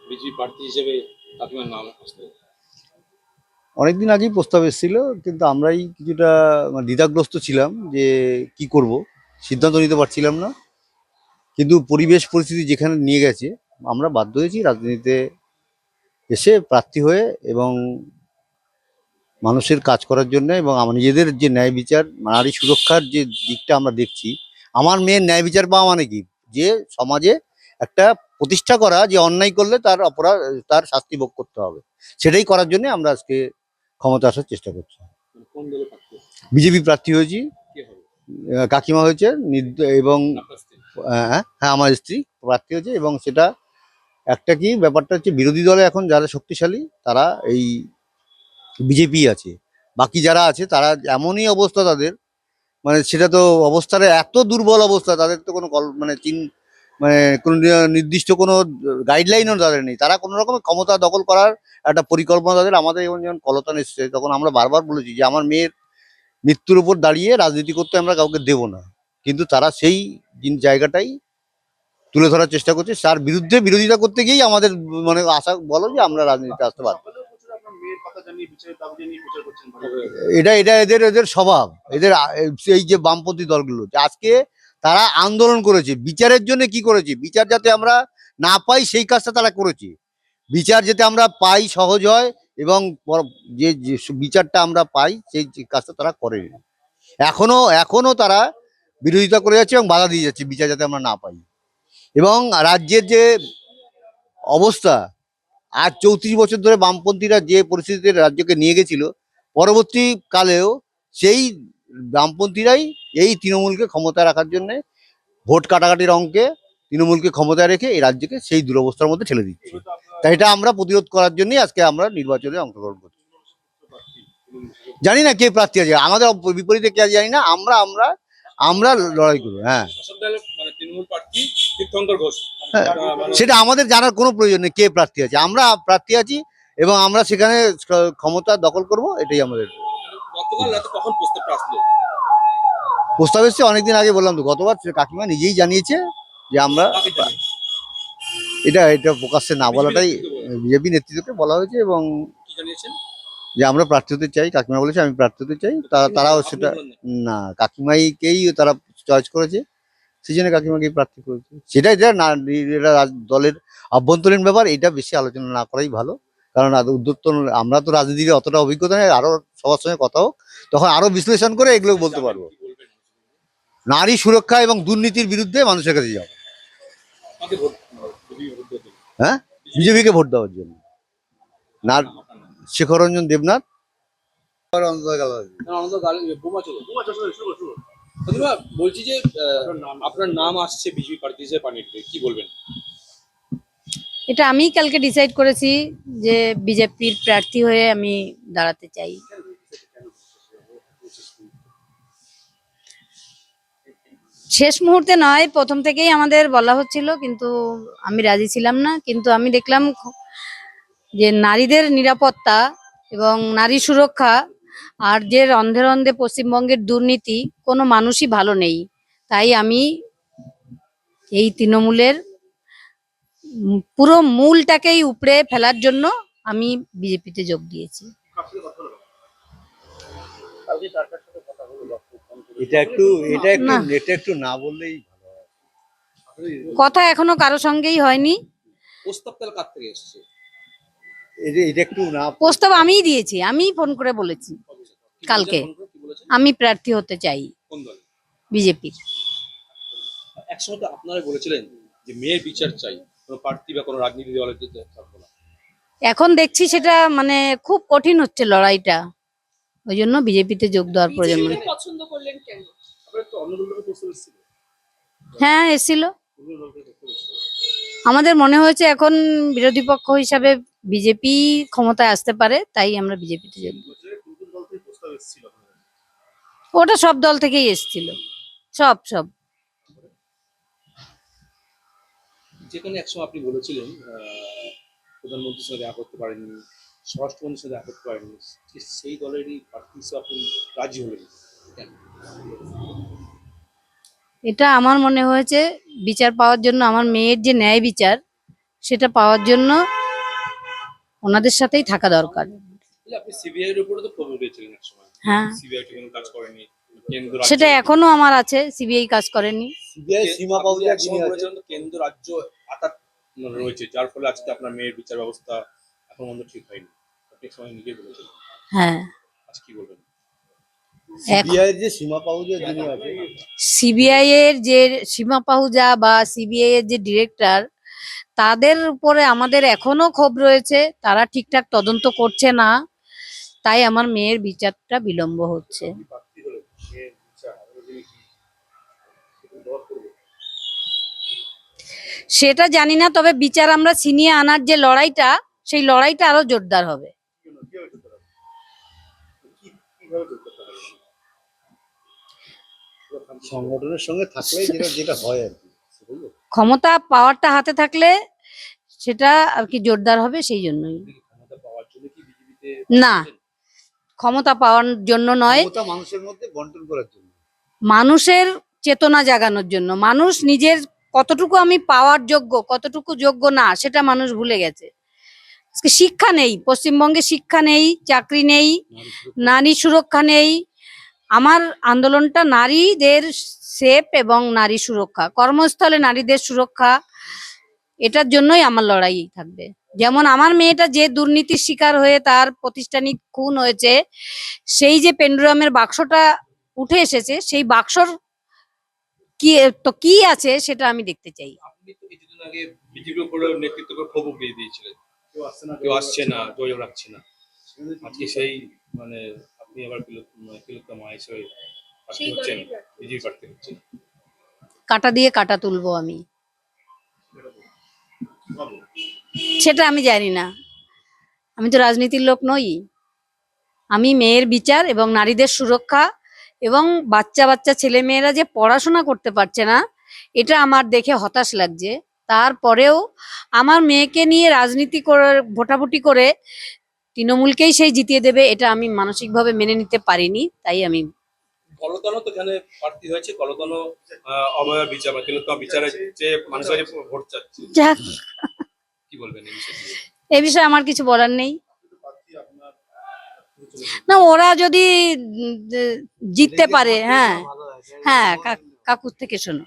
BJP প্রার্থী হিসেবে কাকিমার নাম আসলো? অনেকদিন আগেই প্রস্তাব এসেছিল, কিন্তু আমরাই কিছুটা দ্বিধাগ্রস্ত ছিলাম যে কি করব, সিদ্ধান্ত নিতে পারছিলাম না। কিন্তু পরিবেশ পরিস্থিতি যেখানে নিয়ে গেছে, আমরা বাধ্য হয়েছি রাজনীতিতে এসে প্রার্থী হয়ে এবং মানুষের কাজ করার জন্য, এবং আমার নিজেদের যে ন্যায় বিচার, নারী সুরক্ষার যে দিকটা আমরা দেখছি। আমার মেয়ের ন্যায় বিচার পাওয়া মানে কি, যে সমাজে একটা প্রতিষ্ঠা করা, যে অন্যায় করলে তার অপরাধ, তার শাস্তি ভোগ করতে হবে, সেটাই করার জন্য আমরা আজকে ক্ষমতা আসার চেষ্টা করছি। মানে কোন দলে প্রার্থী? বিজেপি প্রার্থী হয়েছি। কে হবে? কাকিমা হয়েছে এবং আপনার স্ত্রী? হ্যাঁ হ্যাঁ, আমার স্ত্রী প্রার্থী হয়েছে। এবং সেটা একটা কি ব্যাপারটা হচ্ছে, বিরোধী দলে এখন যারা শক্তিশালী তারা এই বিজেপি আছে। বাকি যারা আছে তারা এমনই অবস্থা তাদের, মানে সেটা তো অবস্থাটা এত দুর্বল অবস্থা, তাদের তো কোনো মানে কোনো নির্দিষ্ট কোনো গাইডলাইনও তাদের নেই। তারা কোনো রকমের ক্ষমতা দখল করার একটা পরিকল্পনা তাদের। আমাদের যখন কলতান এসছে, তখন আমরা বারবার বলেছি যে আমার মেয়ের মৃত্যুর উপর দাঁড়িয়ে রাজনীতি করতে আমরা কাউকে দেব না। কিন্তু তারা সেই জায়গাটাই তুলে ধরার চেষ্টা করছে। তার বিরুদ্ধে বিরোধিতা করতে গিয়েই আমাদের মানে আশা বলো যে আমরা রাজনীতিতে আসতে পারবো। এটা এটা এদের এদের স্বভাব। এদের এই যে বামপন্থী দলগুলো যে আজকে তারা আন্দোলন করেছে বিচারের জন্য। কি করেছে? বিচার যাতে আমরা না পাই সেই কাজটা তারা করেছে। বিচার যাতে আমরা পাই সহজ হয়, এবং যে বিচারটা আমরা পাই সেই কাজটা তারা করেনি। এখনো এখনো তারা বিরোধিতা করে যাচ্ছে এবং বাধা দিয়ে যাচ্ছে বিচার যাতে আমরা না পাই। এবং রাজ্যের যে অবস্থা, আজ 34 বছর ধরে বামপন্থীরা যে পরিস্থিতিতে রাজ্যকে নিয়ে গেছিল, পরবর্তীকালেও সেই বামপন্থীরাই এই তৃণমূলকে ক্ষমতায় রাখার জন্য ভোট কাটাকাটির অঙ্কে তৃণমূলকে ক্ষমতায় রেখে এই রাজ্যকে সেই দুরবস্থার মধ্যে ঠেলে দিচ্ছে। তাই এটা আমরা প্রতিরোধ করার জন্যই আজকে আমরা নির্বাচনে অংশগ্রহণ করছি। জানি না কে প্রার্থী আছে, আমাদের বিপরীতে কে আছে জানি না। আমরা আমরা আমরা লড়াই করবো। হ্যাঁ, মানে তৃণমূল প্রার্থী তীর্থঙ্কর ঘোষ। হ্যাঁ, সেটা আমাদের জানার কোনো প্রয়োজন নেই কে প্রার্থী আছে। আমরা প্রার্থী আছি এবং আমরা সেখানে ক্ষমতা দখল করব, এটাই আমাদের। গতকাল রাতে কখন প্রস্তাবটা আসলো? প্রস্তাব এসছে অনেকদিন আগে, বললাম তো গতবার কাকিমা নিজেই জানিয়েছে যে আমরা এটা এটা প্রকাশ্যে না বলাটাই বিজেপি নেতৃত্বকে বলা হয়েছে। এবং কি জানিয়েছেন? যে আমরা প্রার্থী হতে চাই, কাকিমা বলেছে আমি প্রার্থী হতে চাই। তারাও সেটা না, কাকিমাইকেই তারা চয়েস করেছে, সেই জন্য কাকিমাকেই প্রার্থী করেছে। সেটাই এটা না, এটা দলের আভ্যন্তরীণ ব্যাপার, এটা বেশি আলোচনা না করাই ভালো। কারণ উদ্যোক্ত আমরা তো রাজনীতির অতটা অভিজ্ঞতা নেই। আরো সবার সঙ্গে কথা হোক, তখন আরো বিশ্লেষণ করে এগুলো বলতে পারবো। নারী সুরক্ষা এবং দুর্নীতির বিরুদ্ধে মানুষের কাছে যাবো। হ্যাঁ, বিজেপিকে ভোট দেওয়ার জন্য। না, শেখর রঞ্জন দেবনাথ। বলছি যে আপনার নাম আসছে বিজেপি প্রার্থী হিসেবে পার্টিতে, কি বলবেন? এটা আমি কালকে ডিসাইড করেছি যে বিজেপির প্রার্থী হয়ে আমি দাঁড়াতে চাই। শেষ মুহূর্তে নয়, প্রথম থেকেই আমাদের বলা হচ্ছিল, কিন্তু আমি রাজি ছিলাম না। কিন্তু আমি দেখলাম যে নারীদের নিরাপত্তা এবং নারী সুরক্ষা আর যে রন্ধে রন্ধে পশ্চিমবঙ্গের দুর্নীতি, কোনো মানুষই ভালো নেই। তাই আমি এই তৃণমূলের পুরো মূলটাকেই উপড়ে ফেলার জন্য আমি বিজেপিতে যোগ দিয়েছি। এটা একটু এটা একটু এটা একটু না বললেই কথা এখনো কারো সঙ্গেই হয়নি। প্রস্তাব তাহলে কার থেকে এসেছে? এটা একটু না। প্রস্তাব আমিই দিয়েছি, আমিই ফোন করে বলেছি কালকে আমি প্রার্থী হতে চাই কোন দল? বিজেপি। একসময় তো আপনারা বলেছিলেন যে মেয়ের বিচার চাই, কোনো প্রার্থী বা কোনো রাজনীতি দলের থাকবো না। এখন দেখছি সেটা মানে খুব কঠিন হচ্ছে লড়াইটা, ওই জন্য বিজেপিতে যোগ দেওয়ার প্রয়োজন। পছন্দ করলেন কেন? আপনারা তো অন্য দলের প্রস্তাব এসেছিল। হ্যাঁ, এসেছিল। আমাদের মনে হয়েছে এখন বিরোধী পক্ষ হিসাবে বিজেপি ক্ষমতায় আসতে পারে, তাই আমরা বিজেপিতে যোগ দিই। ওটা সব দল থেকেই এসেছিল, সব সব। যেখানে একসময় আপনি বলেছিলেন প্রধানমন্ত্রীর সাথে দেখা করতে পারেননি, স্বরাষ্ট্রমন্ত্রীর সাথে দেখা করতে পারেননি, সেই দলেরই প্রার্থী হিসেবে আপনি রাজি হলেন কেন? এটা আমার মনে হয়েছে বিচার পাওয়ার জন্য, আমার মেয়ের যে ন্যায় বিচার সেটা পাওয়ার জন্য ওনাদের সাথেই থাকা দরকার। এই যে আপনি সিবিআই এর উপরে তো ক্ষোভ উঠেছিলেন এক সময়, হ্যাঁ, সিবিআই কোনো কাজ করেনি, কেন্দ্র রাজ্য সেটা এখনো আমার আছে, সিবিআই কাজ করেনি। সিবিআই সীমা আপনি পাউজা এক সময় বলেছিলেন তো কেন্দ্র রাজ্য আঘাত রয়েছে, যার ফলে আজকে আপনার মেয়ের বিচার ব্যবস্থা এখন পর্যন্ত ঠিক হয়নি, আপনি এক সময় নিজেই বলেছিলেন। হ্যাঁ, আজ কি বলবেন? সিবিআই যে সীমা পাউজা যিনি আছে, সিবিআই এর যে সীমা পাহুজা বা সিবিআই এর যে ডিরেক্টর, তাদের উপরে আমাদের এখনো ক্ষোভ রয়েছে, তারা ঠিকঠাক তদন্ত করছে না, তাই আমার মেয়ের বিচারটা বিলম্ব হচ্ছে। আপনি প্রার্থী হলেন, মেয়ের বিচার তিনি কি সেটা দর করবেন? সেটা জানি না, তবে বিচার আমরা ছিনিয়ে আনার যে লড়াইটা, সেই লড়াইটা আরো জোরদার হবে। কিভাবে করতে পারবেন? কিভাবে করতে পারবেন? সংগঠনের সঙ্গে থাকলেই যেটা যেটা হয় আর কি, সেটাই তো। ক্ষমতা পাওয়ারটা হাতে থাকলে সেটা আর কি জোরদার হবে, সেই জন্যই। আপনি কি ক্ষমতা পাওয়ার জন্য কি বিজেপিতে না, ক্ষমতা পাওয়ার জন্য নয়, ক্ষমতা মানুষের মধ্যে বন্টন করার জন্য। মানুষের চেতনা জাগানোর জন্য। মানুষ নিজের কতটুকু আমি পাওয়ার যোগ্য, কতটুকু যোগ্য না, সেটা মানুষ ভুলে গেছে। আজকে শিক্ষা নেই, পশ্চিমবঙ্গে শিক্ষা নেই, চাকরি নেই, নারী সুরক্ষা নেই। আমার আন্দোলনটা নারীদের সেফ এবং নারী সুরক্ষা, কর্মস্থলে নারীদের সুরক্ষা, এটার জন্যই আমার লড়াই থাকবে। যেমন আমার মেয়েটা যে দুর্নীতির শিকার হয়ে তার প্রতিষ্ঠানিক খুন হয়েছে, সেই যে পেন্ডুলামের বাক্সটা উঠে এসেছে, সেই বাক্সর কি আছে সেটা আমি দেখতে চাই। আপনি তো কিছুদিন আগে বিজেপির উপরে নেতৃত্ব করে ক্ষোভ উগিয়ে দিয়েছিলেন, কেউ আসছে না, যোগাযোগ রাখছে না, আজকে সেই মানে আপনি আবার তিলোত্তমা মা হিসেবে প্রার্থী হচ্ছেন, বিজেপি প্রার্থী হচ্ছেন। কাটা দিয়ে কাটা তুলবো আমি, সেটা আমি জানি না, আমি তো রাজনীতির লোক নই। আমি মেয়ের বিচার এবং নারীদের সুরক্ষা এবং বাচ্চা বাচ্চা ছেলে মেয়েরা যে পড়াশোনা করতে পারছে না, এটা আমার দেখে হতাশ লাগছে। তারপরেও আমার মেয়েকে নিয়ে রাজনীতি করে ভোটাভুটি করে তৃণমূলকেই সেই জিতিয়ে দেবে, এটা আমি মানসিকভাবে মেনে নিতে পারিনি, তাই আমি। কলতানো তো এখানে প্রার্থী হয়েছে, কলতানো অবয় বিচার বা তিলোত্তমা বিচারে যে মানুষের ভোট চাচ্ছে, যাক, কি বলবেন এই বিষয়ে? এ বিষয়ে আমার কিছু বলার নেই। না, ওরা যদি জিততে পারে, হ্যাঁ হ্যাঁ, কাকুর থেকে শোনো,